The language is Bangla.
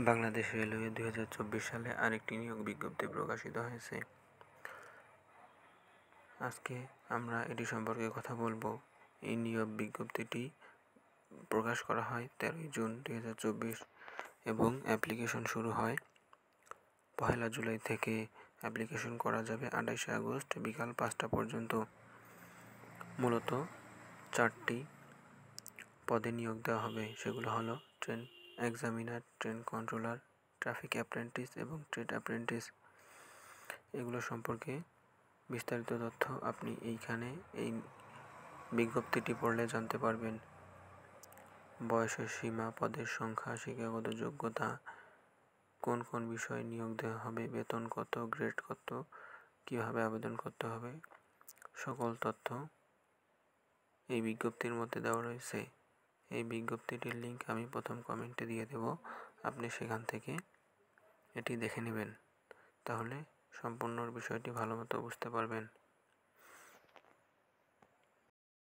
বাংলাদেশ রেলওয়ে 2024 সালে আরেকটি নিয়োগ বিজ্ঞপ্তি প্রকাশিত হয়েছে। আজকে আমরা এটি সম্পর্কে কথা বলবো। এই নিয়োগ বিজ্ঞপ্তিটি প্রকাশ করা হয় 13 জুন 2024 এবং অ্যাপ্লিকেশন শুরু হয় 1 জুলাই থেকে। অ্যাপ্লিকেশন করা যাবে 28 আগস্ট বিকাল 5টা পর্যন্ত। মূলত 4টি পদে নিয়োগ দেওয়া হবে, সেগুলো হলো train examiner, train controller, traffic apprentice এবং ট্রেড অ্যাপ্রেন্টিস। এগুলো সম্পর্কে বিস্তারিত তথ্য আপনি এই বিজ্ঞপ্তিটি পড়লে জানতে পারবেন। বয়সের সীমা, পদের সংখ্যা, শিক্ষাগত যোগ্যতা, কোন কোন বিষয়ে নিয়োগ দেওয়া হবে, বেতন কত, গ্রেড কত, কীভাবে আবেদন করতে হবে, সকল তথ্য এই বিজ্ঞপ্তির মধ্যে দেওয়া রয়েছে। এই বিজ্ঞপ্তিটির লিঙ্ক আমি প্রথম কমেন্টে দিয়ে দেব, আপনি সেখান থেকে এটি দেখে নেবেন, তাহলে সম্পূর্ণ বিষয়টি ভালোমতো বুঝতে পারবেন।